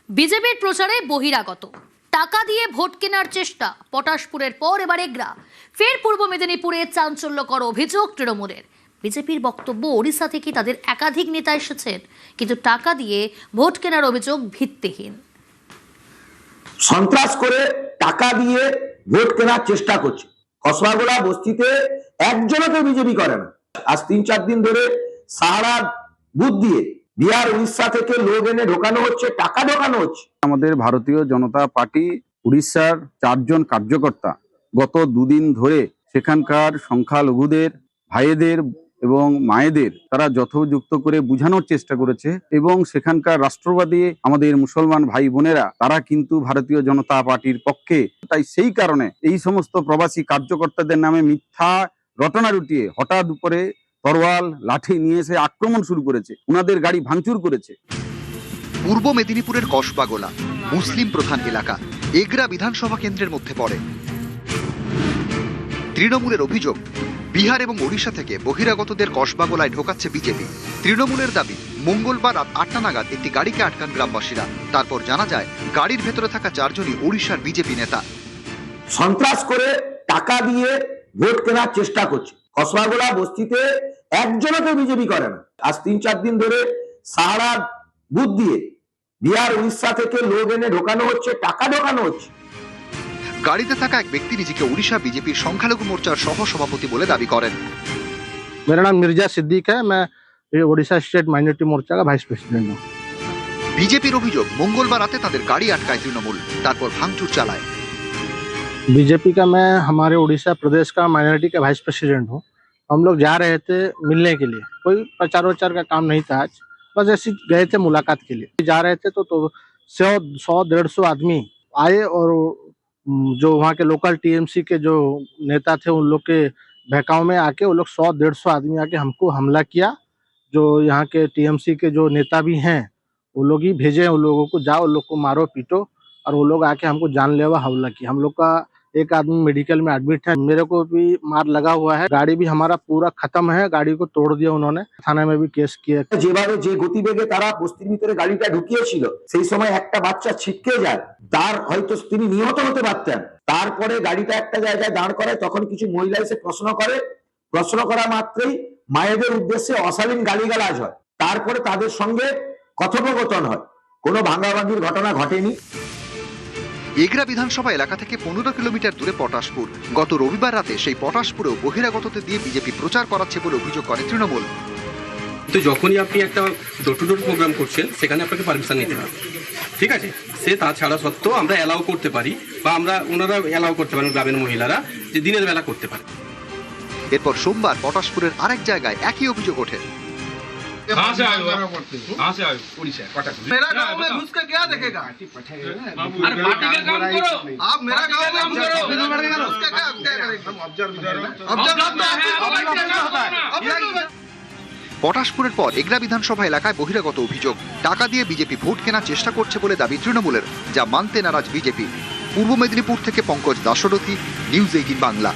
বিজেপির প্রচারে বহিরাগত টাকা দিয়ে ভোট কেনার চেষ্টা। পটাশপুরের পর এবার এগরা, ফের পূর্ব মেদিনীপুরে চাঞ্চল্যকর অভিযোগ তৃণমূলের। বিজেপির বক্তব্য, ওড়িশা থেকে তাদের একাধিক নেতা এসেছেন, কিন্তু টাকা দিয়ে ভোট কেনার অভিযোগ ভিত্তিহীন। সন্ত্রাস করে টাকা দিয়ে ভোট কেনার চেষ্টা করছে। কসবাগোলা বস্তিতে একজনকে বিজেপি করে না। আজ 3-4 দিন ধরে সাহারা বুথ দিয়ে বিহার উড়িষ্যা থেকে লোক এনে ঢোকানো হচ্ছে, টাকা ঢোকানো হচ্ছে। আমাদের ভারতীয় জনতা পার্টি উড়িষ্যার 4 জন কার্যকর্তা গত দুদিন ধরে সেখানকার সংখ্যালঘুদের ভাইদের এবং মায়েদের তারা যথোযুক্ত করে বোঝানোর চেষ্টা করেছে, এবং সেখানকার রাষ্ট্রবাদী আমাদের মুসলমান ভাই বোনেরা তারা কিন্তু ভারতীয় জনতা পার্টির পক্ষে। তাই সেই কারণে এই সমস্ত প্রবাসী কার্যকর্তাদের নামে মিথ্যা রটনা রুটিয়ে হঠাৎ উপরে তরোয়াল লাঠি নিয়ে এসে আক্রমণ শুরু করেছে, ওনাদের গাড়ি ভাঙচুর করেছে। পূর্ব মেদিনীপুরের কসবাগোলা মুসলিম প্রধান এলাকা, এগরা বিধানসভা কেন্দ্রের মধ্যে পড়ে। তৃণমূলের অভিযোগ, বিহার এবং ওড়িশা থেকে বহিরাগতদের কসবাগোলায় ঢোকাচ্ছে বিজেপি। তৃণমূলের দাবি, মঙ্গলবার রাত 8টা নাগাদ একটি গাড়িকে আটকান গ্রামবাসীরা। তারপর জানা যায় গাড়ির ভেতরে থাকা 4 জনই ওড়িশার বিজেপি নেতা। সন্ত্রাস করে টাকা দিয়ে ভোট কেনার চেষ্টা করছে। কসবাগোলা বস্তিতে একজনকে বিজেপি করে না। আজ 3-4 দিন ধরে সাহারা বুথ দিয়ে বিহার উড়িষ্যা থেকে লোক এনে ঢোকানো হচ্ছে, টাকা ঢোকানো হচ্ছে। গাড়িতে থাকা এক ব্যক্তি নিজেকে ওড়িশা বিজেপির সংখ্যালঘু মোর্চার সহ সভাপতি বলে দাবি করেন। मेरा नाम मिर्जा सिद्दीक है, मैं ओडिशा स्टेट माइनॉरिटी मोर्चा का वाइस प्रेसिडेंट हूँ। বিজেপির অভিযোগ, মঙ্গলবার রাতে তাদের গাড়ি আটকায় তৃণমূল, তারপর ভাঙচুর চালায়। बीजेपी का मैं हमारे उड़ीसा प्रदेश का माइनॉरिटी का वाइस प्रेसिडेंट हूँ। हम लोग जा रहे थे मिलने के लिए, कोई प्रचार वचार का काम नहीं था आज, बस ऐसे गए थे मुलाकात के लिए। जा रहे थे तो 100-150 आदमी आए, और जो वहाँ के लोकल टीएमसी के जो नेता थे उन लोग के बहकाव में आके वो लोग 100-150 आदमी आके हमको हमला किया। जो यहाँ के टीएमसी के जो नेता भी हैं वो लोग ही भेजे उन लोगों को, जाओ उन लोग को मारो पीटो, और वो लोग आके हमको जानलेवा हमला किया। हम लोग का एक आदमी मेडिकल में एडमिट है, मेरे को भी मार लगा हुआ है। गाड़ी भी हमारा पूरा खत्म है, गाड़ी को तोड़ दिया उन्होंने, थाने में भी केस किया। যেভাবে যে গতিবেগে তারা বস্তির ভিতরে গাড়িটা ঢুকিয়েছিল, সেই সময় একটা বাচ্চা ছিটকে যায়, তার হয়তো তিনি নিহত হতে পারতেন। তারপরে গাড়িটা একটা জায়গায় দাঁড় করায়, তখন কিছু মহিলা এসে প্রশ্ন করা মাত্রই মায়েদের উদ্দেশ্যে অশালীন গালিগালাজ হয়। তারপরে তাদের সঙ্গে কথোপকথন হয়, কোনো ভাঙাভাঙির ঘটনা ঘটেনি। এগরা বিধানসভা এলাকা থেকে 15 কিলোমিটার দূরে পটাশপুর। গত রবিবার রাতে সেই পটাশপুরেও বহিরাগতদের দিয়ে বিজেপি প্রচার করাচ্ছে বলে অভিযোগ করে তৃণমূল। তো যখনই আপনি একটা ডোর টু ডোর প্রোগ্রাম করছেন, সেখানে আপনাকে পারমিশন নিতে হবে, ঠিক আছে? সে তাছাড়া সত্ত্বেও আমরা অ্যালাউ করতে পারি, বা ওনারা অ্যালাউ করতে পারেন, গ্রামের মহিলারা, যে দিনের বেলা করতে পারে। এরপর সোমবার পটাশপুরের আরেক জায়গায় একই অভিযোগ ওঠে। मेरा गांव में घुस के क्या देखेगा? अरे पार्टी का काम करो, आप मेरा गांव में घुस के क्या करेगा? পটাশপুরের পর এগরা বিধানসভা এলাকায় বহিরাগত অভিযোগ, টাকা দিয়ে বিজেপি ভোট কেনার চেষ্টা করছে বলে দাবি তৃণমূলের, যা মানতে নারাজ বিজেপি। পূর্ব মেদিনীপুর থেকে পঙ্কজ দাশরথী, নিউজ 18 বাংলা।